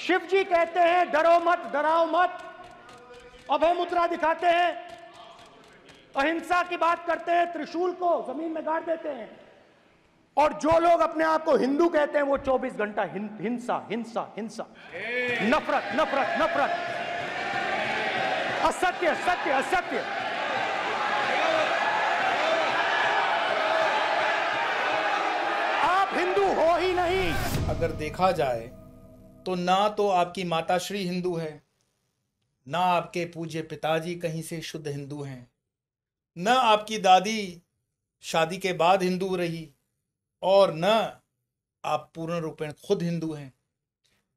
शिव जी कहते हैं डरो मत, डराओ मत, अभय मुद्रा दिखाते हैं, अहिंसा की बात करते हैं, त्रिशूल को जमीन में गाड़ देते हैं। और जो लोग अपने आप को हिंदू कहते हैं वो 24 घंटा हिंसा हिंसा हिंसा, नफरत नफरत नफरत, असत्य सत्य असत्य। आप हिंदू हो ही नहीं। अगर देखा जाए तो ना तो आपकी माताश्री हिंदू है, ना आपके पूज्य पिताजी कहीं से शुद्ध हिंदू हैं, न आपकी दादी शादी के बाद हिंदू रही, और न आप पूर्ण रूपेण खुद हिंदू हैं।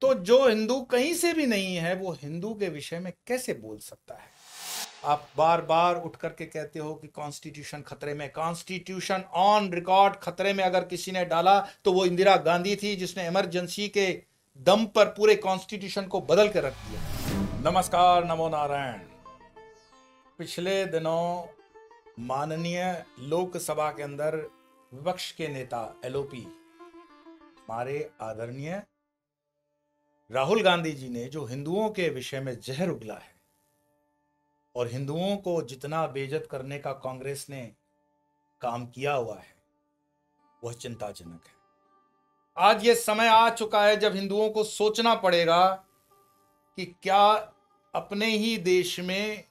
तो जो हिंदू कहीं से भी नहीं है वो हिंदू के विषय में कैसे बोल सकता है? आप बार बार उठ करके कहते हो कि कॉन्स्टिट्यूशन खतरे में। कॉन्स्टिट्यूशन ऑन रिकॉर्ड खतरे में अगर किसी ने डाला तो वो इंदिरा गांधी थी, जिसने इमरजेंसी के दम पर पूरे कॉन्स्टिट्यूशन को बदल कर रख दिया। नमस्कार, नमो नारायण। पिछले दिनों माननीय लोकसभा के अंदर विपक्ष के नेता एलओपी हमारे आदरणीय राहुल गांधी जी ने जो हिंदुओं के विषय में जहर उगला है और हिंदुओं को जितना बेइज्जत करने का कांग्रेस ने काम किया हुआ है वह चिंताजनक है। आज ये समय आ चुका है जब हिंदुओं को सोचना पड़ेगा कि क्या अपने ही देश में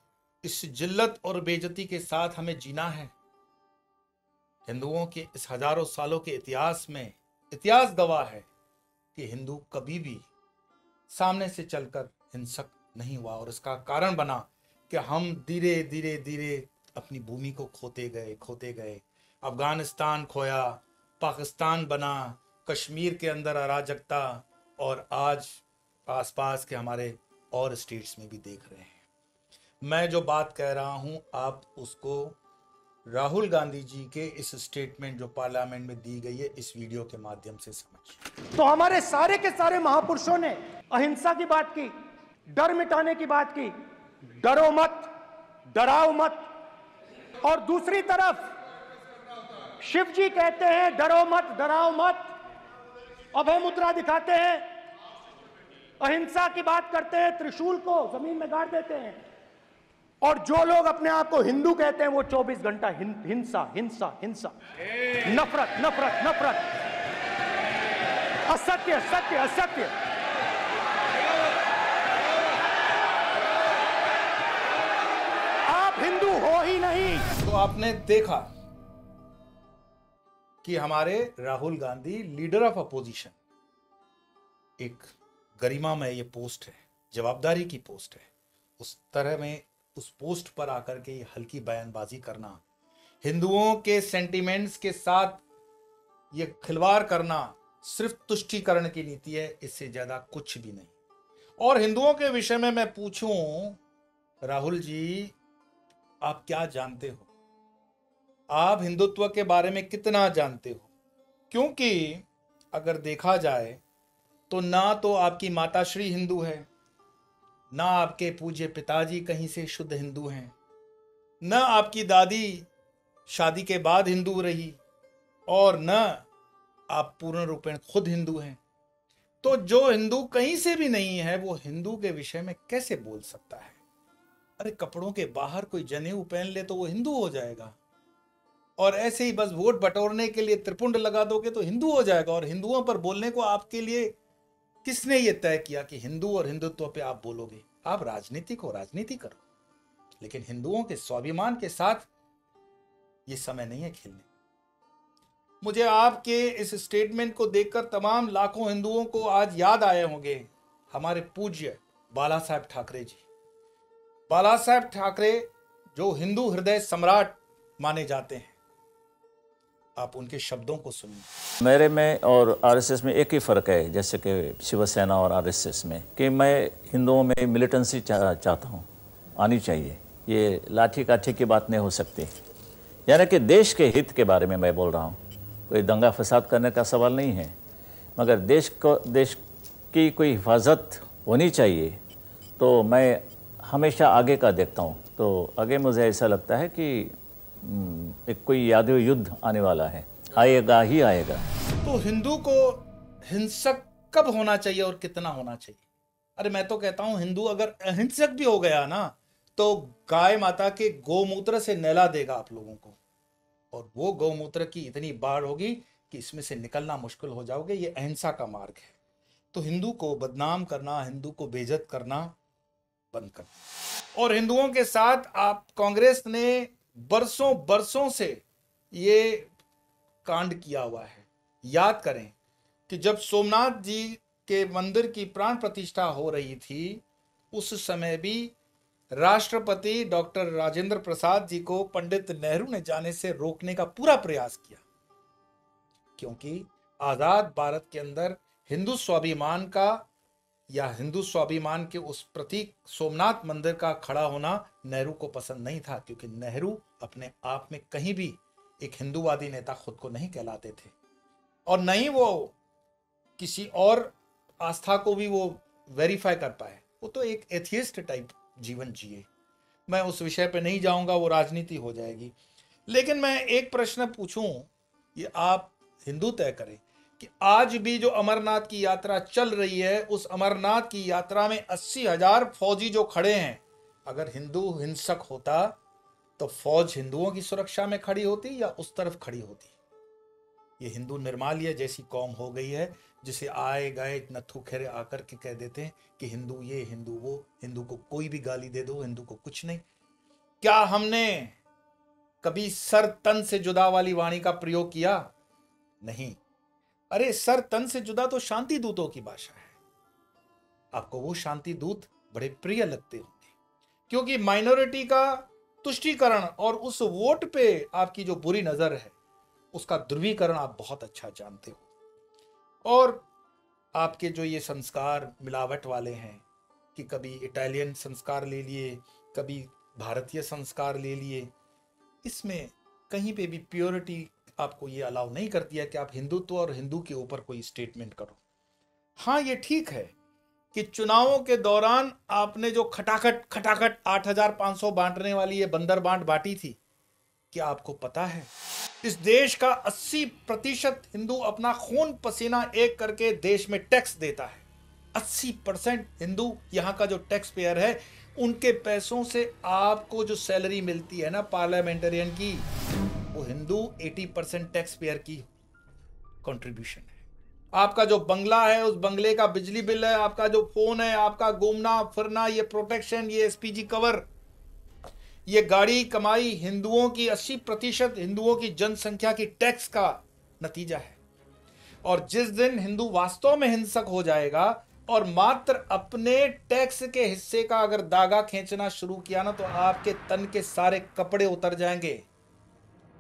इस जिल्लत और बेइज्जती के साथ हमें जीना है। हिंदुओं के इस हजारों सालों के इतिहास में इतिहास गवाह है कि हिंदू कभी भी सामने से चलकर हिंसक नहीं हुआ, और इसका कारण बना कि हम धीरे धीरे धीरे अपनी भूमि को खोते गए। अफगानिस्तान खोया, पाकिस्तान बना, कश्मीर के अंदर अराजकता, और आज आसपास के हमारे और स्टेट्स में भी देख रहे हैं। मैं जो बात कह रहा हूं आप उसको राहुल गांधी जी के इस स्टेटमेंट जो पार्लियामेंट में दी गई है इस वीडियो के माध्यम से समझिए। तो हमारे सारे के सारे महापुरुषों ने अहिंसा की बात की, डर मिटाने की बात की, डरो मत, डराओ मत। और दूसरी तरफ शिव जी कहते हैं डरो मत, डराओ मत, अभय मुद्रा दिखाते हैं, अहिंसा की बात करते हैं, त्रिशूल को जमीन में गाड़ देते हैं। और जो लोग अपने आप को हिंदू कहते हैं वो 24 घंटा हिंसा हिंसा हिंसा, नफरत नफरत नफरत, असत्य सत्य असत्य। आप हिंदू हो ही नहीं। तो आपने देखा कि हमारे Rahul Gandhi leader of opposition, एक गरिमामय ये पोस्ट है, जवाबदारी की पोस्ट है, उस तरह में उस पोस्ट पर आकर के ये हल्की बयानबाजी करना, हिंदुओं के सेंटिमेंट्स के साथ ये खिलवाड़ करना सिर्फ तुष्टीकरण की नीति है, इससे ज्यादा कुछ भी नहीं। और हिंदुओं के विषय में मैं पूछूं, राहुल जी आप क्या जानते हो? आप हिंदुत्व के बारे में कितना जानते हो? क्योंकि अगर देखा जाए तो ना तो आपकी माताश्री हिंदू है, ना आपके पूज्य पिताजी कहीं से शुद्ध हिंदू हैं, न आपकी दादी शादी के बाद हिंदू रही, और न आप पूर्ण रूपेण खुद हिंदू हैं। तो जो हिंदू कहीं से भी नहीं है वो हिंदू के विषय में कैसे बोल सकता है? अरे कपड़ों के बाहर कोई जनेऊ पहन ले तो वो हिंदू हो जाएगा, और ऐसे ही बस वोट बटोरने के लिए त्रिपुंड लगा दोगे तो हिंदू हो जाएगा। और हिंदुओं पर बोलने को आपके लिए किसने ये तय किया कि हिंदू और हिंदुत्व पे आप बोलोगे? आप राजनीति को राजनीति करो, लेकिन हिंदुओं के स्वाभिमान के साथ ये समय नहीं है खेलने। मुझे आपके इस स्टेटमेंट को देखकर तमाम लाखों हिंदुओं को आज याद आए होंगे हमारे पूज्य बाला साहेब ठाकरे जी। बाला साहेब ठाकरे जो हिंदू हृदय सम्राट माने जाते हैं, आप उनके शब्दों को सुनिए। मेरे में और आरएसएस में एक ही फ़र्क है, जैसे कि शिवसेना और आरएसएस में, कि मैं हिंदुओं में मिलिटेंसी चाहता हूँ, आनी चाहिए। ये लाठी काठी की बात नहीं हो सकती। यानी कि देश के हित के बारे में मैं बोल रहा हूँ, कोई दंगा फसाद करने का सवाल नहीं है, मगर देश की कोई हिफाजत होनी चाहिए। तो मैं हमेशा आगे का देखता हूँ। तो आगे मुझे ऐसा लगता है कि एक कोई यादव युद्ध आने वाला है, आएगा ही आएगा। तो हिंदू को हिंसक कब होना चाहिए और कितना होना चाहिए? अरे मैं तो कहता हूं हिंदू अगर अहिंसक भी हो गया ना तो गाय माता के गौमूत्र से नहला देगा आप लोगों को, और वो गौमूत्र की इतनी बाढ़ होगी कि इसमें से निकलना मुश्किल हो जाओगे। ये अहिंसा का मार्ग है। तो हिंदू को बदनाम करना, हिंदू को बेइज्जत करना बंद कर। और हिंदुओं के साथ आप कांग्रेस ने बरसों बरसों से ये कांड किया हुआ है। याद करें कि जब सोमनाथ जी के मंदिर की प्राण प्रतिष्ठा हो रही थी उस समय भी राष्ट्रपति डॉक्टर राजेंद्र प्रसाद जी को पंडित नेहरू ने जाने से रोकने का पूरा प्रयास किया, क्योंकि आजाद भारत के अंदर हिंदू स्वाभिमान का या हिंदू स्वाभिमान के उस प्रतीक सोमनाथ मंदिर का खड़ा होना नेहरू को पसंद नहीं था, क्योंकि नेहरू अपने आप में कहीं भी एक हिंदूवादी नेता खुद को नहीं कहलाते थे, और नहीं वो किसी और आस्था को भी वो वेरीफाई कर पाए। वो तो एक एथियस्ट टाइप जीवन जिए। मैं उस विषय पे नहीं जाऊंगा, वो राजनीति हो जाएगी। लेकिन मैं एक प्रश्न पूछूं, ये आप हिंदू तय करें कि आज भी जो अमरनाथ की यात्रा चल रही है उस अमरनाथ की यात्रा में 80,000 फौजी जो खड़े हैं, अगर हिंदू हिंसक होता तो फौज हिंदुओं की सुरक्षा में खड़ी होती या उस तरफ खड़ी होती? ये हिंदू निर्माल्य जैसी कौम हो गई है जिसे आए गए नत्थु खेरे आकर के कह देते हैं कि हिंदू ये हिंदू वो, हिंदू को कोई भी गाली दे दो, हिंदू को कुछ नहीं। क्या हमने कभी सर तन से जुदा वाली वाणी का प्रयोग किया? नहीं। अरे सर तन से जुदा तो शांति दूतों की भाषा है। आपको वो शांति दूत बड़े प्रिय लगते होंगे, क्योंकि माइनॉरिटी का तुष्टीकरण और उस वोट पे आपकी जो बुरी नजर है उसका ध्रुवीकरण आप बहुत अच्छा जानते हो। और आपके जो ये संस्कार मिलावट वाले हैं कि कभी इटालियन संस्कार ले लिए, कभी भारतीय संस्कार ले लिए, इसमें कहीं पे भी प्योरिटी आपको ये अलाउ नहीं करती है कि आप हिंदुत्व और हिंदू के ऊपर कोई स्टेटमेंट करो। हाँ, ये ठीक है कि चुनावों के दौरान आपने जो खटाखट 8,500 बांटने वाली ये बंदर बांट बांटी थी, क्या आपको पता है इस देश का 80% हिंदू अपना खून पसीना एक करके देश में टैक्स देता है। 80% हिंदू यहाँ का जो टैक्स पेयर है, उनके पैसों से आपको जो सैलरी मिलती है ना पार्लियामेंटेरियन की, वो हिंदू 80% टैक्स पेयर की कंट्रीब्यूशन है। आपका जो बंगला है उस बंगले का बिजली बिल है, आपका जो फोन है, आपका घूमना फिरना, ये प्रोटेक्शन, ये एसपीजी कवर, ये गाड़ी कमाई हिंदुओं की 80% हिंदुओं की जनसंख्या की टैक्स का नतीजा है। और जिस दिन हिंदू वास्तव में हिंसक हो जाएगा और मात्र अपने टैक्स के हिस्से का अगर दागा खींचना शुरू किया ना, तो आपके तन के सारे कपड़े उतर जाएंगे,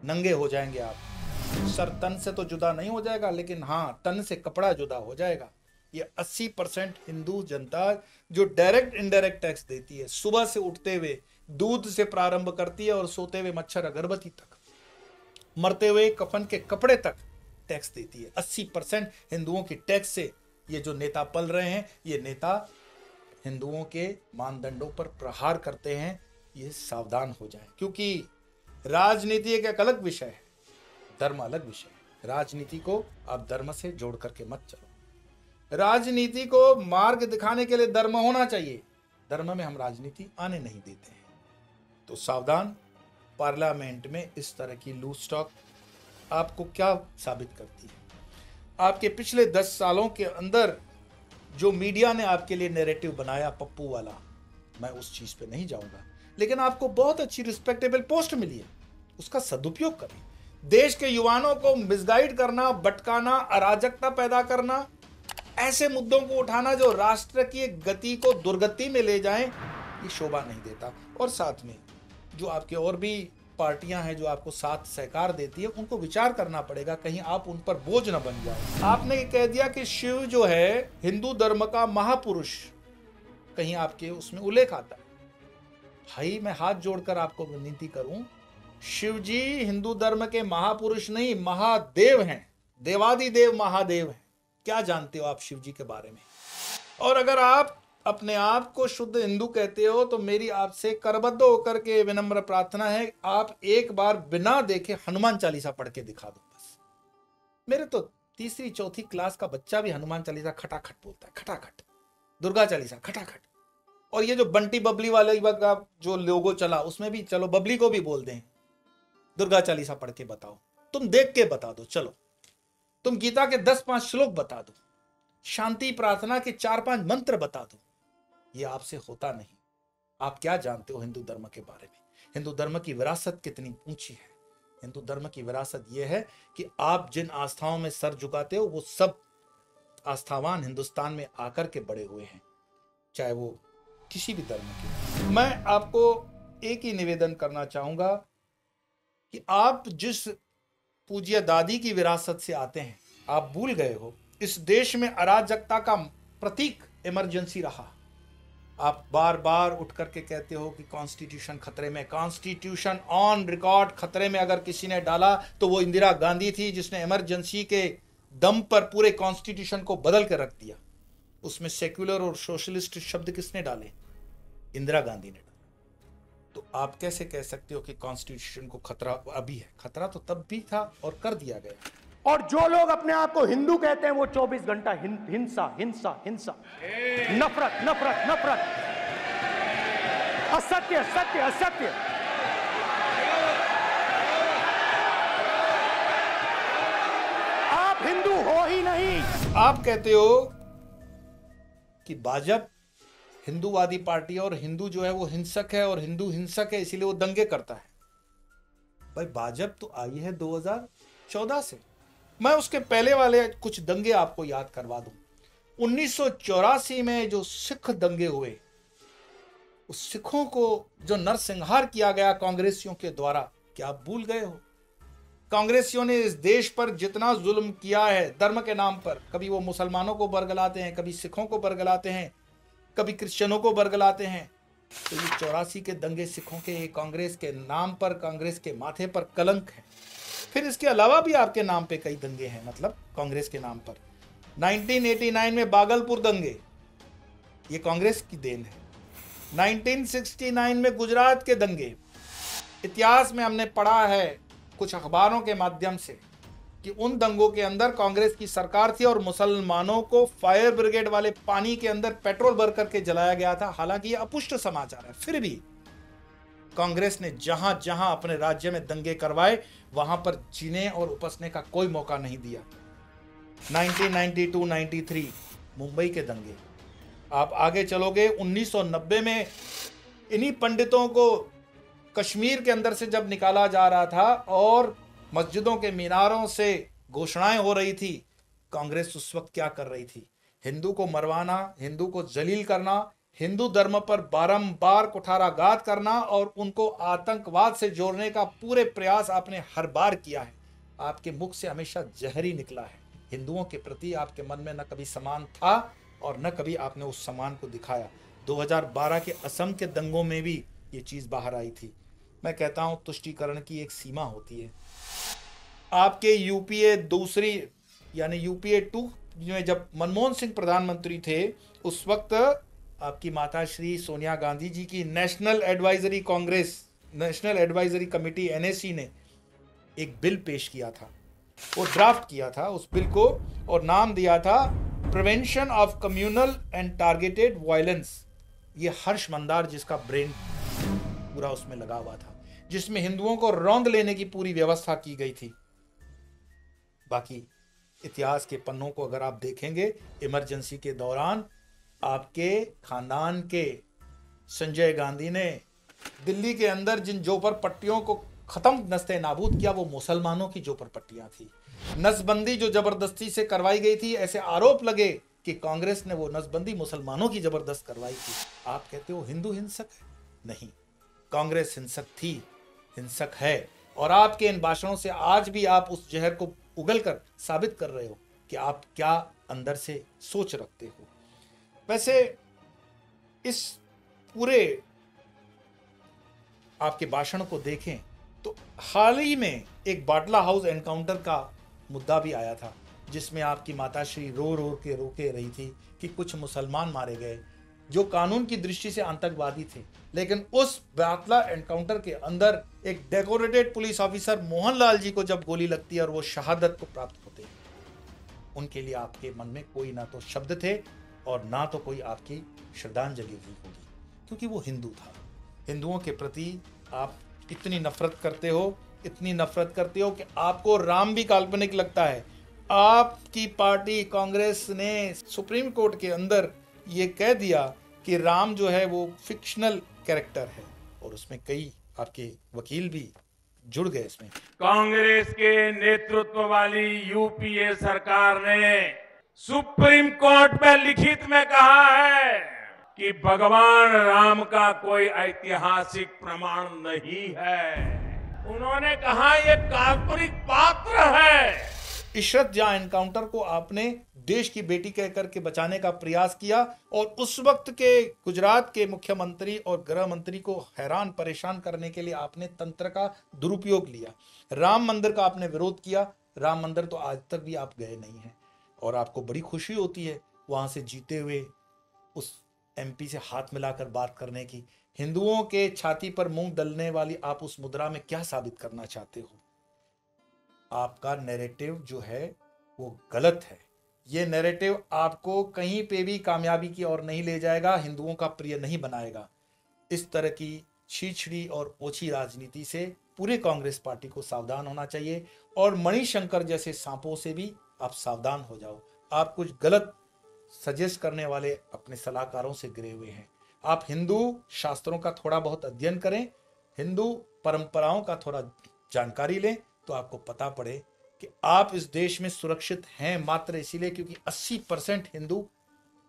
नंगे हो जाएंगे आप। सर तन से तो जुदा नहीं हो जाएगा, लेकिन हाँ, तन से कपड़ा जुदा हो जाएगा। ये 80% हिंदू जनता जो डायरेक्ट इनडायरेक्ट टैक्स देती है, सुबह से उठते हुए दूध से प्रारंभ करती है और सोते हुए मच्छर अगरबत्ती तक, मरते हुए कफन के कपड़े तक टैक्स देती है। 80% हिंदुओं की टैक्स से ये जो नेता पल रहे हैं, ये नेता हिंदुओं के मानदंडों पर प्रहार करते हैं। ये सावधान हो जाएं, क्योंकि राजनीति एक अलग विषय है, धर्म अलग विषय है। राजनीति को आप धर्म से जोड़ करके मत चलो। राजनीति को मार्ग दिखाने के लिए धर्म होना चाहिए, धर्म में हम राजनीति आने नहीं देते हैं। तो सावधान। पार्लियामेंट में इस तरह की लूज टॉक आपको क्या साबित करती है? आपके पिछले 10 सालों के अंदर जो मीडिया ने आपके लिए नैरेटिव बनाया पप्पू वाला, मैं उस चीज पे नहीं जाऊंगा, लेकिन आपको बहुत अच्छी रिस्पेक्टेबल पोस्ट मिली है, उसका सदुपयोग करें। देश के युवाओं को मिसगाइड करना, भटकाना, अराजकता पैदा करना, ऐसे मुद्दों को उठाना जो राष्ट्र की गति को दुर्गति में ले जाएं, ये शोभा नहीं देता। और साथ में जो आपके और भी पार्टियां हैं जो आपको साथ सहकार देती है, उनको विचार करना पड़ेगा कहीं आप उन पर बोझ न बन जाए। आपने कह दिया कि शिव जो है हिंदू धर्म का महापुरुष, कहीं आपके उसमें उल्लेख आता है। भाई, मैं हाथ जोड़कर आपको विनती करूं, शिव जी हिंदू धर्म के महापुरुष नहीं, महादेव हैं, देवादिदेव महादेव हैं। क्या जानते हो आप शिव जी के बारे में? और अगर आप अपने आप को शुद्ध हिंदू कहते हो तो मेरी आपसे करबद्ध होकर के विनम्र प्रार्थना है, आप एक बार बिना देखे हनुमान चालीसा पढ़ के दिखा दो बस। मेरे तो 3री 4थी क्लास का बच्चा भी हनुमान चालीसा खटाखट बोलता है, खटाखट। दुर्गा चालीसा खटाखट। और ये जो बंटी बबली वाले का जो लोगो चला उसमें भी चलो बबली को भी बोल दें, दुर्गा चालीसा पढ़ के बताओ, तुम देख के बता दो, चलो तुम गीता के 10-5 श्लोक बता दो, शांति प्रार्थना के 4-5 मंत्र बता दो। ये आपसे होता नहीं। आप क्या जानते हो हिंदू धर्म के बारे में? हिंदू धर्म की विरासत कितनी ऊंची है। हिंदू धर्म की विरासत यह है कि आप जिन आस्थाओं में सर झुकाते हो वो सब आस्थावान हिंदुस्तान में आकर के बड़े हुए हैं, चाहे वो किसी भी धर्म के। मैं आपको एक ही निवेदन करना चाहूंगा कि आप जिस पूज्य दादी की विरासत से आते हैं, आप भूल गए हो इस देश में अराजकता का प्रतीक इमरजेंसी रहा। आप बार बार उठ करके कहते हो कि कॉन्स्टिट्यूशन खतरे में। कॉन्स्टिट्यूशन ऑन रिकॉर्ड खतरे में अगर किसी ने डाला तो वो इंदिरा गांधी थी, जिसने इमरजेंसी के दम पर पूरे कॉन्स्टिट्यूशन को बदल कर रख दिया। उसमें सेक्युलर और सोशलिस्ट शब्द किसने डाले? इंदिरा गांधी ने डाले। तो आप कैसे कह सकते हो कि कॉन्स्टिट्यूशन को खतरा अभी है? खतरा तो तब भी था और कर दिया गया। और जो लोग अपने आप को हिंदू कहते हैं वो 24 घंटा हिंसा हिंसा हिंसा, नफरत नफरत नफरत, असत्य सत्य असत्य। आप हिंदू हो ही नहीं। आप कहते हो कि भाजपा हिंदूवादी पार्टी है और हिंदू जो है वो हिंसक है और हिंदू हिंसक है इसीलिए वो दंगे करता है। भाई भाजपा तो आई है 2014 से। मैं उसके पहले वाले कुछ दंगे आपको याद करवा दूं। 1984 में जो सिख दंगे हुए, उस सिखों को जो नरसंहार किया गया कांग्रेसियों के द्वारा, क्या आप भूल गए हो? कांग्रेसियों ने इस देश पर जितना जुल्म किया है धर्म के नाम पर, कभी वो मुसलमानों को बरगलाते हैं, कभी सिखों को बरगलाते हैं, कभी क्रिश्चियनों को बरगलाते हैं। तो ये 84 के दंगे सिखों के, कांग्रेस के नाम पर, कांग्रेस के माथे पर कलंक है। फिर इसके अलावा भी आपके नाम पे कई दंगे हैं, मतलब कांग्रेस के नाम पर। 1989 में बागलपुर दंगे, ये कांग्रेस की देन है। 1969 में गुजरात के दंगे, इतिहास में हमने पढ़ा है कुछ अखबारों के माध्यम से कि उन दंगों के अंदर कांग्रेस की सरकार थी और मुसलमानों को फायर ब्रिगेड वाले पानी के अंदर पेट्रोल भर करके जलाया गया था। हालांकि ये अपुष्ट समाचार है, फिर भी कांग्रेस ने जहां जहां अपने राज्य में दंगे करवाए वहां पर जीने और उपसने का कोई मौका नहीं दिया। 1992-93 मुंबई के दंगे, आप आगे चलोगे 1990 में इन्हीं पंडितों को कश्मीर के अंदर से जब निकाला जा रहा था और मस्जिदों के मीनारों से घोषणाएं हो रही थी, कांग्रेस उस वक्त क्या कर रही थी? हिंदू को मरवाना, हिंदू को जलील करना, हिंदू धर्म पर बारंबार कुठाराघात करना और उनको आतंकवाद से जोड़ने का पूरे प्रयास आपने हर बार किया है। आपके मुख से हमेशा जहर ही निकला है। हिंदुओं के प्रति आपके मन में न कभी सम्मान था और न कभी आपने उस सम्मान को दिखाया। 2012 के असम के दंगों में भी ये चीज बाहर आई थी। मैं कहता हूं तुष्टीकरण की एक सीमा होती है। आपके यूपीए दूसरी यानी यूपीए 2 में जब मनमोहन सिंह प्रधानमंत्री थे, उस वक्त आपकी माता श्री सोनिया गांधी जी की नेशनल एडवाइजरी कमेटी एनएसी ने एक बिल पेश किया था, वो ड्राफ्ट किया था उस बिल को, और नाम दिया था prevention of communal and targeted violence. ये हर्ष मंदार जिसका ब्रेन पूरा उसमें लगा हुआ था, जिसमें हिंदुओं को रौंद लेने की पूरी व्यवस्था की गई थी। बाकी इतिहास के पन्नों को अगर आप देखेंगे, इमरजेंसी के दौरान आपके खानदान के संजय गांधी ने दिल्ली के अंदर जिन जोपर पट्टियों को खत्म नस्ते नाबूद किया, वो मुसलमानों की जोपर पट्टियां थी। नसबंदी जो जबरदस्ती से करवाई गई थी, ऐसे आरोप लगे कि कांग्रेस ने वो नसबंदी मुसलमानों की जबरदस्त करवाई थी। आप कहते हो हिंदू हिंसक है? नहीं, कांग्रेस हिंसक थी, हिंसक है। और आपके इन भाषणों से आज भी आप उस जहर को उगल कर साबित कर रहे हो कि आप क्या अंदर से सोच रखते हो। वैसे इस पूरे आपके भाषण को देखें तो हाल ही में एक बाटला हाउस एनकाउंटर का मुद्दा भी आया था, जिसमें आपकी माताश्री रो रो के रोके रही थी कि कुछ मुसलमान मारे गए जो कानून की दृष्टि से आतंकवादी थे। लेकिन उस बाटला एनकाउंटर के अंदर एक decorated police officer Mohanlal ji को जब गोली लगती है और वो शहादत को प्राप्त होते हैं, उनके लिए आपके मन में कोई ना तो शब्द थे, और ना तो कोई आपकी श्रद्धांजलि हुई होगी, क्योंकि वो हिंदू था। हिंदुओं के प्रति आप इतनी नफरत करते हो, इतनी नफरत करते हो कि आपको राम भी काल्पनिक लगता है। आपकी पार्टी कांग्रेस ने सुप्रीम कोर्ट के अंदर ये कह दिया कि राम जो है वो फिक्शनल कैरेक्टर है, और उसमें कई आपके वकील भी जुड़ गए इसमें। कांग्रेस के नेतृत्व वाली यूपीए सरकार ने सुप्रीम कोर्ट में लिखित में कहा है कि भगवान राम का कोई ऐतिहासिक प्रमाण नहीं है। उन्होंने कहा ये काल्पनिक पात्र है। इशरत जहां एनकाउंटर को आपने देश की बेटी कह करके बचाने का प्रयास किया, और उस वक्त के गुजरात के मुख्यमंत्री और गृह मंत्री को हैरान परेशान करने के लिए आपने तंत्र का दुरुपयोग लिया। राम मंदिर का आपने विरोध किया। राम मंदिर तो आज तक भी आप गए नहीं हैं, और आपको बड़ी खुशी होती है वहां से जीते हुए उस एमपी से हाथ मिलाकर बात करने की। हिंदुओं के छाती पर मूंग डलने वाली आप उस मुद्रा में क्या साबित करना चाहते हो? आपका नैरेटिव जो है वो गलत है। ये नैरेटिव आपको कहीं पे भी कामयाबी की ओर नहीं ले जाएगा, हिंदुओं का प्रिय नहीं बनाएगा। इस तरह की छीछड़ी और ओछी राजनीति से पूरे कांग्रेस पार्टी को सावधान होना चाहिए, और मणिशंकर जैसे सांपों से भी आप सावधान हो जाओ। आप कुछ गलत सजेस्ट करने वाले अपने सलाहकारों से गिरे हुए हैं। आप हिंदू शास्त्रों का थोड़ा बहुत अध्ययन करें, हिंदू परंपराओं का थोड़ा जानकारी लें, तो आपको पता पड़े कि आप इस देश में सुरक्षित हैं मात्र इसीलिए क्योंकि 80% हिंदू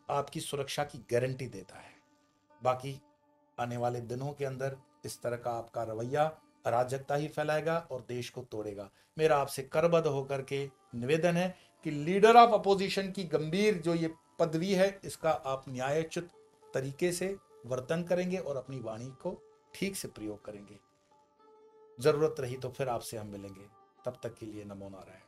आपकी सुरक्षा की गारंटी देता है। बाकी आने वाले दिनों के अंदर इस तरह का आपका रवैया अराजकता ही फैलाएगा और देश को तोड़ेगा। मेरा आपसे करबद्ध होकर के निवेदन है कि लीडर ऑफ अपोजिशन की गंभीर जो ये पदवी है, इसका आप न्यायोचित तरीके से वर्तन करेंगे और अपनी वाणी को ठीक से प्रयोग करेंगे। जरूरत रही तो फिर आपसे हम मिलेंगे। तब तक के लिए नमो नारायण।